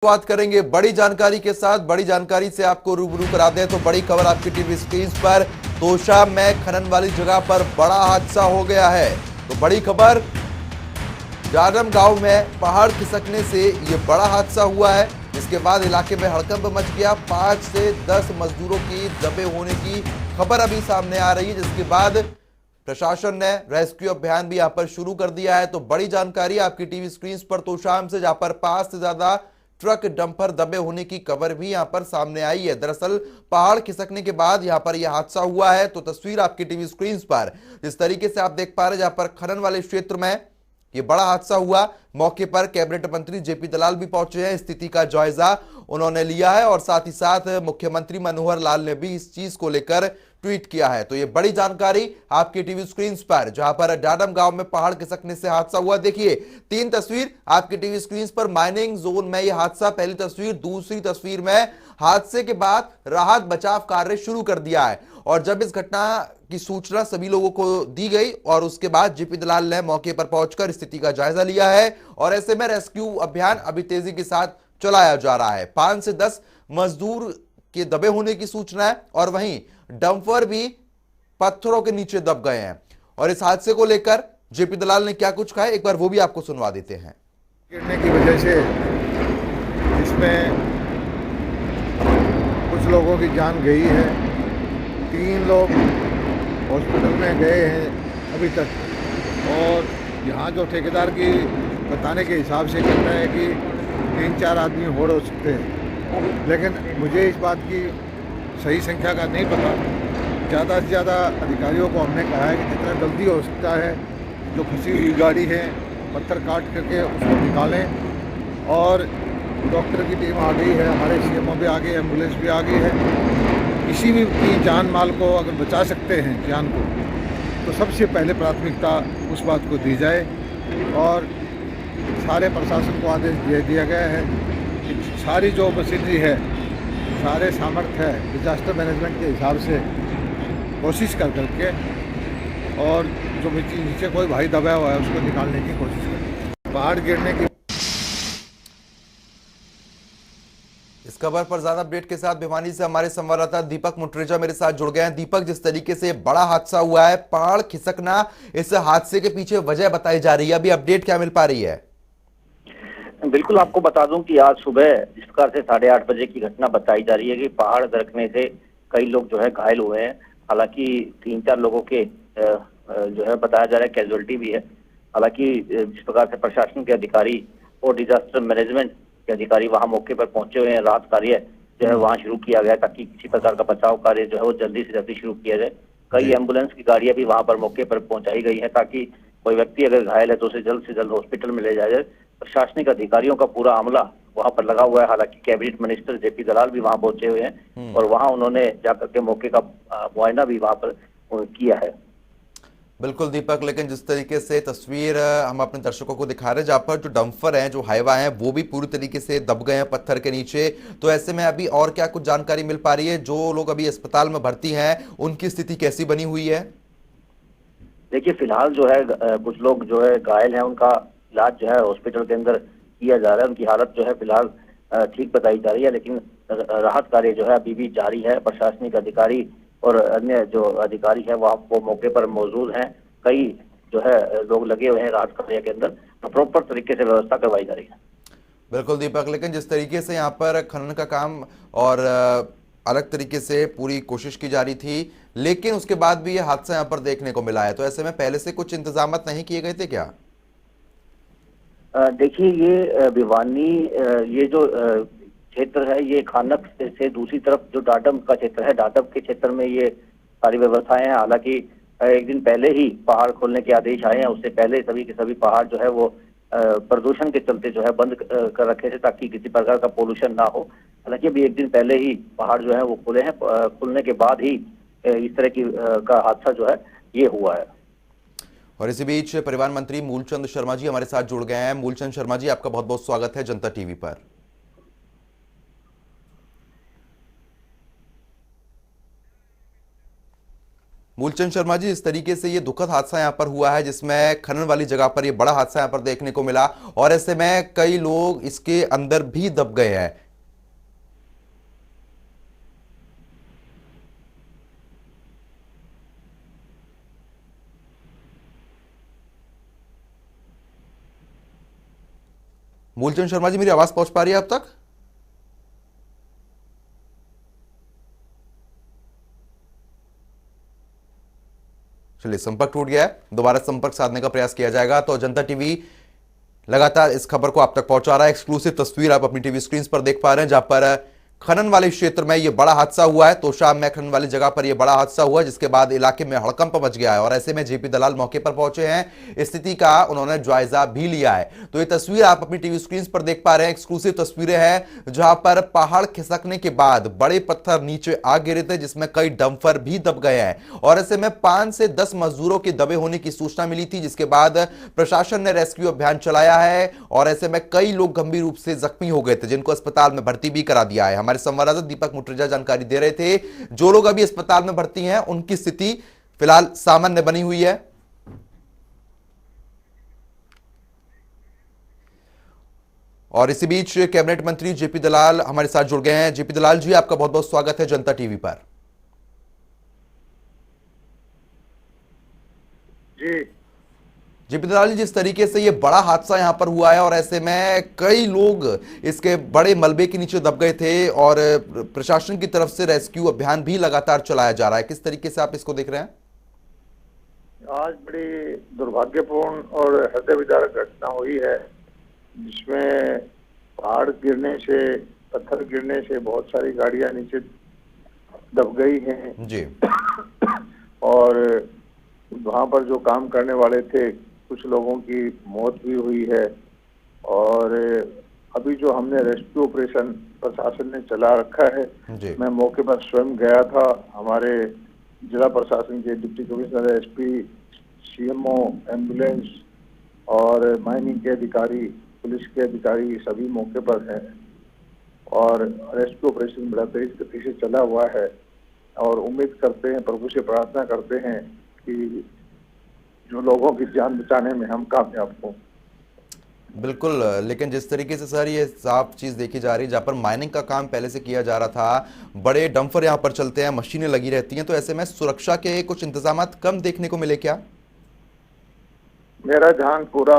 बात करेंगे बड़ी जानकारी के साथ। बड़ी जानकारी से आपको रूबरू करा दें तो बड़ी खबर आपकी टीवी स्क्रीन पर। तोशा में खनन वाली जगह पर बड़ा हादसा हो गया है। तो बड़ी खबर, जाडम गांव में पहाड़ खिसकने से यह बड़ा हादसा हुआ है। इसके बाद इलाके में हड़कंप मच गया। 5 से 10 मजदूरों की दबे होने की खबर अभी सामने आ रही है, जिसके बाद प्रशासन ने रेस्क्यू अभियान भी यहां पर शुरू कर दिया है। तो बड़ी जानकारी आपकी टीवी स्क्रीन पर तोशाम से, जहां पर 5 से ज्यादा ट्रक डंपर दबे होने की खबर भी यहां पर सामने आई है। दरअसल पहाड़ खिसकने के बाद यहां पर यह हादसा हुआ है। तो तस्वीर आपकी टीवी स्क्रीन पर जिस तरीके से आप देख पा रहे हैं, जहां पर खनन वाले क्षेत्र में यह बड़ा हादसा हुआ, मौके पर कैबिनेट मंत्री जेपी दलाल भी पहुंचे हैं। स्थिति का जायजा उन्होंने लिया है और साथ ही साथ मुख्यमंत्री मनोहर लाल ने भी इस चीज को लेकर ट्वीट किया है। तो ये बड़ी जानकारी आपकी टीवी स्क्रीन पर, जहां पर डाडम गांव में पहाड़ खिसकने से हादसा हुआ। देखिए 3 तस्वीर आपकी टीवी स्क्रीन पर। माइनिंग जोन में यह हादसा, पहली तस्वीर। दूसरी तस्वीर में हादसे के बाद राहत बचाव कार्य शुरू कर दिया है। और जब इस घटना की सूचना सभी लोगों को दी गई और उसके बाद जेपी दलाल ने मौके पर पहुंचकर स्थिति का जायजा लिया है और ऐसे में रेस्क्यू अभियान अभी तेजी के साथ चलाया जा रहा है। 5 से 10 मजदूर के दबे होने की सूचना है और वहीं डंपर भी पत्थरों के नीचे दब गए हैं। और इस हादसे को लेकर जेपी दलाल ने क्या कुछ कहा है, एक बार वो भी आपको सुनवा देते हैं। गिरने की वजह से इसमें कुछ लोगों की जान गई है। 3 लोग हॉस्पिटल में गए हैं अभी तक। और यहाँ जो ठेकेदार की बताने के हिसाब से कहता है कि 3-4 आदमी और हो सकते हैं, लेकिन मुझे इस बात की सही संख्या का नहीं पता। ज़्यादा से ज़्यादा अधिकारियों को हमने कहा है कि जितना जल्दी हो सकता है जो फंसी हुई गाड़ी है पत्थर काट करके उसको निकालें। और डॉक्टर की टीम आ गई है, हमारे सीएमओ भी आ गए, एम्बुलेंस भी आ गई है। किसी भी की जान माल को अगर बचा सकते हैं जान को, तो सबसे पहले प्राथमिकता उस बात को दी जाए। और सारे प्रशासन को आदेश दे दिया गया है कि सारी जो मशीनरी है, सारे सामर्थ्य है, डिजास्टर मैनेजमेंट के हिसाब से कोशिश कर करके और जो नीचे कोई भाई दबा हुआ है उसको निकालने की कोशिश करें। पहाड़ गिरने की इस खबर पर ज्यादा अपडेट के साथ भिवानी से हमारे संवाददाता दीपक मुट्रेजा मेरे साथ जुड़ गए हैं। दीपक, जिस तरीके से बड़ा हादसा हुआ है, पहाड़ खिसकना, इस हादसे के पीछे वजह बताई जा रही है, अभी अपडेट क्या मिल पा रही है? बिल्कुल, आपको बता दूं कि आज सुबह जिस प्रकार से 8:30 बजे की घटना बताई जा रही है कि पहाड़ दरकने से कई लोग जो है घायल हुए हैं। हालांकि 3-4 लोगों के जो है बताया जा रहा है कैजुअलिटी भी है। हालांकि जिस प्रकार से प्रशासन के अधिकारी और डिजास्टर मैनेजमेंट के अधिकारी वहां मौके पर पहुंचे हुए हैं, राहत कार्य जो है वहां शुरू किया गया ताकि किसी प्रकार का बचाव कार्य जो है वो जल्दी से जल्दी शुरू किया जाए। कई एम्बुलेंस की गाड़ियां भी वहां पर मौके पर पहुंचाई गई है ताकि कोई व्यक्ति अगर घायल है तो उसे जल्द से जल्द हॉस्पिटल में ले जाया जाए। प्रशासनिक अधिकारियों का पूरा अमला वहां पर लगा हुआ है। हालांकि कैबिनेट मिनिस्टर जेपी दलाल भी वहां पहुंचे हुए हैं और वहां उन्होंने जाकर के मौके का मुआयना भी वहां पर किया है। बिल्कुल दीपक, लेकिन जिस तरीके से तस्वीर हम अपने दर्शकों को दिखा रहे हैं, जहां पर जो डंपर हैं, जो हाईवा हैं, वो भी पूरी तरीके से दब गए हैं पत्थर के नीचे। तो ऐसे में अभी और क्या कुछ जानकारी मिल पा रही है? जो लोग अभी अस्पताल में भर्ती हैं उनकी स्थिति कैसी बनी हुई है? देखिए, फिलहाल जो है कुछ लोग जो है घायल हैं, उनका इलाज जो है हॉस्पिटल के अंदर किया जा रहा है। उनकी हालत जो है फिलहाल ठीक बताई जा रही है, लेकिन राहत कार्य जो है अभी भी जारी है। प्रशासनिक अधिकारी और अन्य जो अधिकारी है वो मौके पर मौजूद हैं। कई जो है लोग लगे हुए हैं राहत कार्य के अंदर, तो प्रॉपर तरीके से व्यवस्था करवाई जा रही है। बिल्कुल दीपक, लेकिन जिस तरीके से यहाँ पर खनन का काम और अलग तरीके से पूरी कोशिश की जा रही थी, लेकिन उसके बाद भी ये हादसा यहाँ पर देखने को मिला है। तो ऐसे में पहले से कुछ इंतजाम नहीं किए गए थे क्या? देखिए, ये भिवानी ये जो क्षेत्र है, ये खानक से दूसरी तरफ जो डाडम का क्षेत्र है, डाडम के क्षेत्र में ये सारी व्यवस्थाएं हैं। हालांकि एक दिन पहले ही पहाड़ खोलने के आदेश आए हैं। उससे पहले सभी के सभी पहाड़ जो है वो प्रदूषण के चलते जो है बंद कर रखे थे ताकि किसी प्रकार का पोल्यूशन ना हो। हालांकि अभी एक दिन पहले ही पहाड़ जो है वो खुले हैं। खुलने के बाद ही इस तरह की का हादसा जो है ये हुआ है। और इसी बीच परिवहन मंत्री मूलचंद शर्मा जी हमारे साथ जुड़ गए हैं। मूलचंद शर्मा जी, आपका बहुत बहुत स्वागत है जनता टीवी पर। मूलचंद शर्मा जी, इस तरीके से ये दुखद हादसा यहाँ पर हुआ है जिसमें खनन वाली जगह पर ये बड़ा हादसा यहाँ पर देखने को मिला और ऐसे में कई लोग इसके अंदर भी दब गए हैं। मूलचंद शर्मा जी, मेरी आवाज पहुंच पा रही है अब तक? चलिए, संपर्क टूट गया है, दोबारा संपर्क साधने का प्रयास किया जाएगा। तो जनता टीवी लगातार इस खबर को आप तक पहुंचा रहा है। एक्सक्लूसिव तस्वीर आप अपनी टीवी स्क्रीन पर देख पा रहे हैं जहां पर खनन वाले क्षेत्र में यह बड़ा हादसा हुआ है। तोशा में खनन वाली जगह पर यह बड़ा हादसा हुआ, जिसके बाद इलाके में हड़कंप मच गया है और ऐसे में जेपी दलाल मौके पर पहुंचे हैं। स्थिति का उन्होंने जायजा भी लिया है। तो ये तस्वीर आप अपनी टीवी स्क्रीन पर देख पा रहे हैं, एक्सक्लूसिव तस्वीरें हैं जहां पर पहाड़ खिसकने के बाद बड़े पत्थर नीचे आ गिरे थे, जिसमें कई डंपर भी दब गए हैं और ऐसे में 5 से 10 मजदूरों के दबे होने की सूचना मिली थी, जिसके बाद प्रशासन ने रेस्क्यू अभियान चलाया है और ऐसे में कई लोग गंभीर रूप से जख्मी हो गए थे, जिनको अस्पताल में भर्ती भी करा दिया है। हमारे संवाददाता दीपक मुटरेजा जानकारी दे रहे थे, जो लोग अभी अस्पताल में भर्ती हैं उनकी स्थिति फिलहाल सामान्य बनी हुई है। और इसी बीच कैबिनेट मंत्री जेपी दलाल हमारे साथ जुड़ गए हैं। जेपी दलाल जी, आपका बहुत बहुत स्वागत है जनता टीवी पर। जी जेपी दलाल जी, जिस तरीके से ये बड़ा हादसा यहां पर हुआ है और ऐसे में कई लोग इसके बड़े मलबे के नीचे दब गए थे और प्रशासन की तरफ से रेस्क्यू अभियान भी लगातार चलाया जा रहा है, किस तरीके से आप इसको देख रहे हैं? आज बड़ी दुर्भाग्यपूर्ण और हृदय विदारक घटना हुई है, जिसमें पहाड़ गिरने से, पत्थर गिरने से बहुत सारी गाड़ियां नीचे दब गई हैं जी। और वहां पर जो काम करने वाले थे, कुछ लोगों की मौत भी हुई है। और अभी जो हमने रेस्क्यू ऑपरेशन प्रशासन ने चला रखा है, मैं मौके पर स्वयं गया था। हमारे जिला प्रशासन के deputy commissioner, SP, CMO, ambulance और माइनिंग के अधिकारी, पुलिस के अधिकारी सभी मौके पर हैं और रेस्क्यू ऑपरेशन बड़ा तेज गति से चला हुआ है और उम्मीद करते हैं, प्रभु से प्रार्थना करते हैं कि जो लोगों की जान बचाने में हम कामयाब हों। बिल्कुल, लेकिन जिस तरीके से सर ये साफ चीज देखी जा रही है, जहां पर माइनिंग का काम पहले से किया जा रहा था, बड़े डंपर यहां पर चलते हैं, मशीनें लगी रहती हैं, तो ऐसे में सुरक्षा के कुछ इंतजाम कम देखने को मिले क्या? मेरा ध्यान पूरा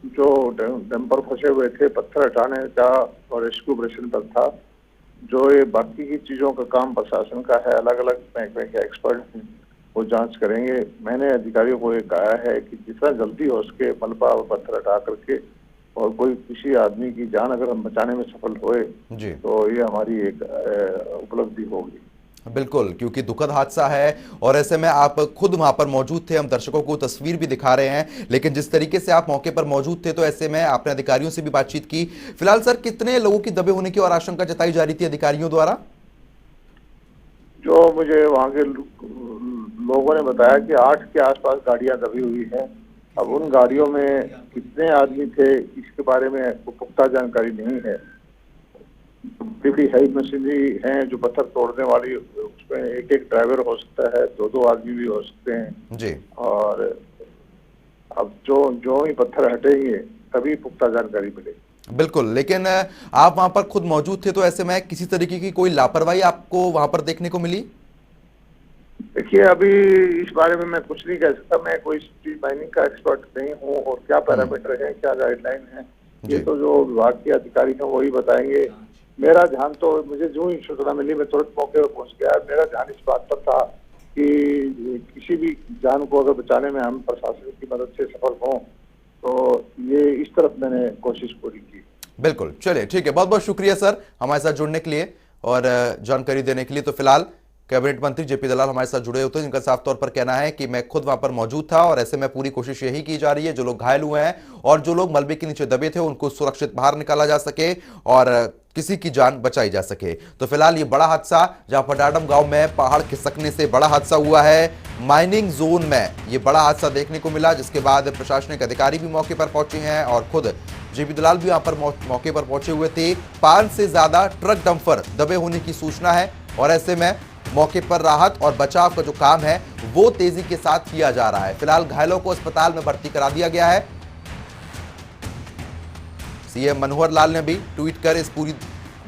जो डंपर फंसे हुए थे, पत्थर हटाने का और रेस्क्यू ऑपरेशन पर था। जो ये बाकी की चीजों का काम प्रशासन का है, अलग अलग महकमे के एक्सपर्ट वो जांच करेंगे। मैंने अधिकारियों को ये कहा है कि जितना जल्दी हो सके मलबा और पत्थर हटा करके और कोई किसी आदमी की जान अगर हम बचाने में सफल हुए तो ये हमारी एक उपलब्धि होगी। बिल्कुल, क्योंकि दुखद हादसा है और ऐसे में आप खुद वहां पर मौजूद थे, हम दर्शकों को तस्वीर भी दिखा रहे हैं, लेकिन जिस तरीके से आप मौके पर मौजूद थे तो ऐसे में आपने अधिकारियों से भी बातचीत की। फिलहाल सर, कितने लोगों की दबे होने की और आशंका जताई जा रही थी अधिकारियों द्वारा? जो मुझे वहाँ के लोगों ने बताया कि 8 के आसपास गाड़ियां दबी हुई हैं। अब उन गाड़ियों में कितने आदमी थे इसके बारे में पुख्ता जानकारी नहीं है। बड़ी हैवी मशीनरी हैं जो पत्थर तोड़ने वाली, उसमें एक एक ड्राइवर हो सकता है, 2-2 आदमी भी हो सकते हैं जी। और अब जो ही पत्थर हटेंगे तभी पुख्ता जानकारी मिलेगी। बिल्कुल, लेकिन आप वहां पर खुद मौजूद थे तो ऐसे में किसी तरीके की कोई लापरवाही आपको वहां पर देखने को मिली? देखिए, अभी इस बारे में मैं कुछ नहीं कह सकता। मैं कोई माइनिंग का एक्सपर्ट नहीं हूँ और क्या पैरामीटर है, क्या गाइडलाइन है, ये तो जो विभाग के अधिकारी हैं वही बताएंगे। मेरा ध्यान तो, मुझे जो ही सूचना मिली मैं तुरंत मौके पर पहुंच गया। मेरा ध्यान इस बात पर था कि किसी भी जान को अगर बचाने में हम प्रशासन की मदद से सफल हों, तो ये इस तरफ मैंने कोशिश पूरी की। बिल्कुल, चलिए ठीक है, बहुत बहुत शुक्रिया सर हमारे साथ जुड़ने के लिए और जानकारी देने के लिए। तो फिलहाल कैबिनेट मंत्री जेपी दलाल हमारे साथ जुड़े होते हैं, जिनका साफ तौर पर कहना है कि मैं खुद वहां पर मौजूद था और ऐसे में पूरी कोशिश यही की जा रही है जो लोग घायल हुए हैं और जो लोग मलबे के नीचे दबे थे उनको सुरक्षित बाहर निकाला जा सके और किसी की जान बचाई जा सके। तो फिलहाल ये बड़ा हादसा जहां पर डाडम गांव में पहाड़ खिसकने से बड़ा हादसा हुआ है, माइनिंग जोन में ये बड़ा हादसा देखने को मिला, जिसके बाद प्रशासनिक अधिकारी भी मौके पर पहुंचे हैं और खुद जेपी दलाल भी यहां पर मौके पर पहुंचे हुए थे। 5 से ज्यादा ट्रक डंपर दबे होने की सूचना है और ऐसे में मौके पर राहत और बचाव का जो काम है वो तेजी के साथ किया जा रहा है। फिलहाल घायलों को अस्पताल में भर्ती करा दिया गया है। सीएम मनोहर लाल ने भी ट्वीट कर इस पूरी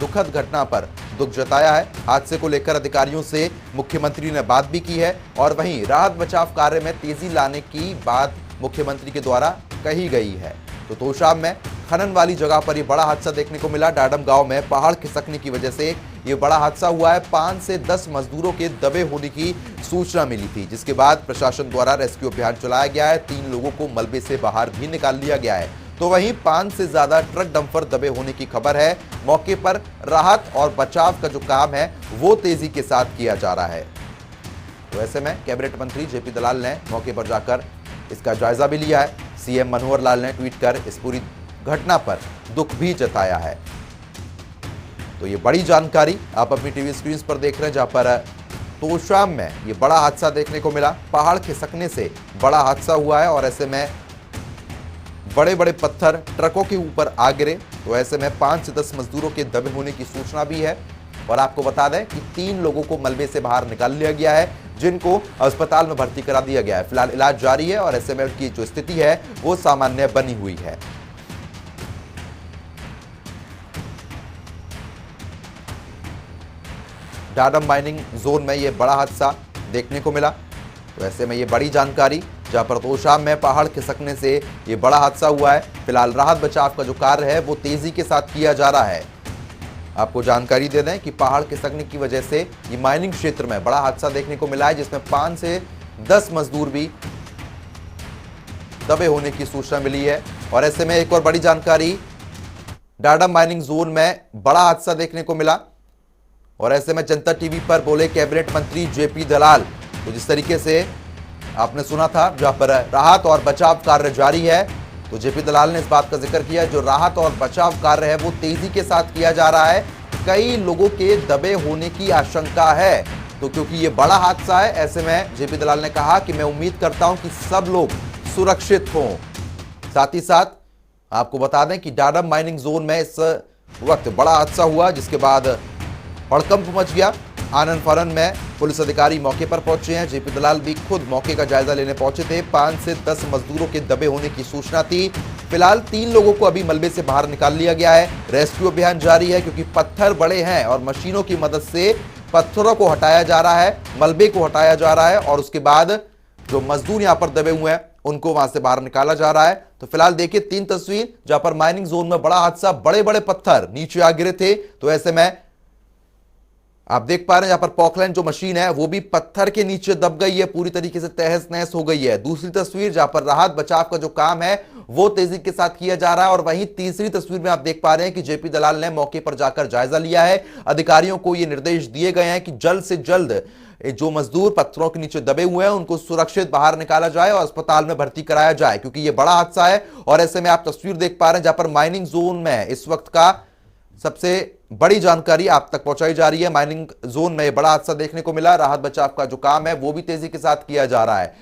दुखद घटना पर दुख जताया है। हादसे को लेकर अधिकारियों से मुख्यमंत्री ने बात भी की है और वहीं राहत बचाव कार्य में तेजी लाने की बात मुख्यमंत्री के द्वारा कही गई है। तो तोशाम में खनन वाली जगह पर यह बड़ा हादसा देखने को मिला। डाडम गांव में पहाड़ खिसकने की वजह से यह बड़ा हादसा हुआ है। 5 से 10 मजदूरों के दबे होने की सूचना मिली थी, जिसके बाद प्रशासन द्वारा रेस्क्यू अभियान चलाया गया है। 3 लोगों को मलबे से बाहर भी निकाल लिया गया है। तो वहीं 5 से ज्यादा ट्रक डंपर दबे होने की खबर है। मौके पर राहत और बचाव का जो काम है वो तेजी के साथ किया जा रहा है। तो ऐसे में कैबिनेट मंत्री जेपी दलाल ने मौके पर जाकर इसका जायजा भी लिया है। सीएम मनोहर लाल ने ट्वीट कर इस पूरी घटना पर दुख भी जताया है। तो ये बड़ी जानकारी आप अपनी टीवी स्क्रीन पर देख रहे हैं, जहां पर तोशाम में ये बड़ा हादसा देखने को मिला। पहाड़ खिसकने से बड़ा हादसा हुआ है और ऐसे में बड़े बड़े पत्थर ट्रकों के ऊपर आ गिरे। तो ऐसे में 5 से 10 मजदूरों के दबे होने की सूचना भी है। और आपको बता दें कि 3 लोगों को मलबे से बाहर निकाल लिया गया है, जिनको अस्पताल में भर्ती करा दिया गया है। फिलहाल इलाज जारी है और ऐसे में उनकी जो स्थिति है वो सामान्य बनी हुई है। डाडम माइनिंग जोन में यह बड़ा हादसा देखने को मिला। तो ऐसे में ये बड़ी जानकारी, जहां पर तोशाम में पहाड़ खिसकने से ये बड़ा हादसा हुआ है। फिलहाल राहत बचाव का जो कार्य है वो तेजी के साथ किया जा रहा है। आपको जानकारी दे दें कि पहाड़ खिसकने की वजह से ये माइनिंग क्षेत्र में बड़ा हादसा देखने को मिला है, जिसमें 5 से 10 मजदूर भी दबे होने की सूचना मिली है। और ऐसे में एक और बड़ी जानकारी, डाडम माइनिंग जोन में बड़ा हादसा देखने को मिला। और ऐसे में जनता टीवी पर बोले कैबिनेट मंत्री जेपी दलाल। तो जिस तरीके से आपने सुना था, जहां पर राहत और बचाव कार्य जारी है, तो जेपी दलाल ने इस बात का जिक्र किया, जो राहत और बचाव कार्य है वो तेजी के साथ किया जा रहा है। कई लोगों के दबे होने की आशंका है। तो क्योंकि ये बड़ा हादसा है, ऐसे में जेपी दलाल ने कहा कि मैं उम्मीद करता हूं कि सब लोग सुरक्षित हों। साथ ही साथ आपको बता दें कि डाडम माइनिंग जोन में इस वक्त बड़ा हादसा हुआ, जिसके बाद हड़कंप मच गया। आनंद फानन में पुलिस अधिकारी मौके पर पहुंचे हैं। जेपी दलाल भी खुद मौके का जायजा लेने पहुंचे थे। 5 से 10 मजदूरों के दबे होने की सूचना थी। फिलहाल 3 लोगों को अभी मलबे से बाहर निकाल लिया गया है। रेस्क्यू अभियान जारी है, क्योंकि पत्थर बड़े हैं और मशीनों की मदद से पत्थरों को हटाया जा रहा है, मलबे को हटाया जा रहा है और उसके बाद जो मजदूर यहां पर दबे हुए हैं उनको वहां से बाहर निकाला जा रहा है। तो फिलहाल देखिए 3 तस्वीर, जहां पर माइनिंग जोन में बड़ा हादसा, बड़े बड़े पत्थर नीचे आ गिरे थे। तो ऐसे में आप देख पा रहे हैं, यहां पर पॉकलैंड जो मशीन है वो भी पत्थर के नीचे दब गई है, पूरी तरीके से तहस नहस हो गई है। दूसरी तस्वीर, जहां पर राहत बचाव का जो काम है वो तेजी के साथ किया जा रहा है। और वहीं तीसरी तस्वीर में आप देख पा रहे हैं कि जेपी दलाल ने मौके पर जाकर जायजा लिया है। अधिकारियों को ये निर्देश दिए गए हैं कि जल्द से जल्द जो मजदूर पत्थरों के नीचे दबे हुए हैं उनको सुरक्षित बाहर निकाला जाए और अस्पताल में भर्ती कराया जाए, क्योंकि ये बड़ा हादसा है। और ऐसे में आप तस्वीर देख पा रहे हैं, जहां पर माइनिंग जोन में इस वक्त का सबसे बड़ी जानकारी आप तक पहुंचाई जा रही है। माइनिंग जोन में बड़ा हादसा देखने को मिला। राहत बचाव का जो काम है वो भी तेजी के साथ किया जा रहा है।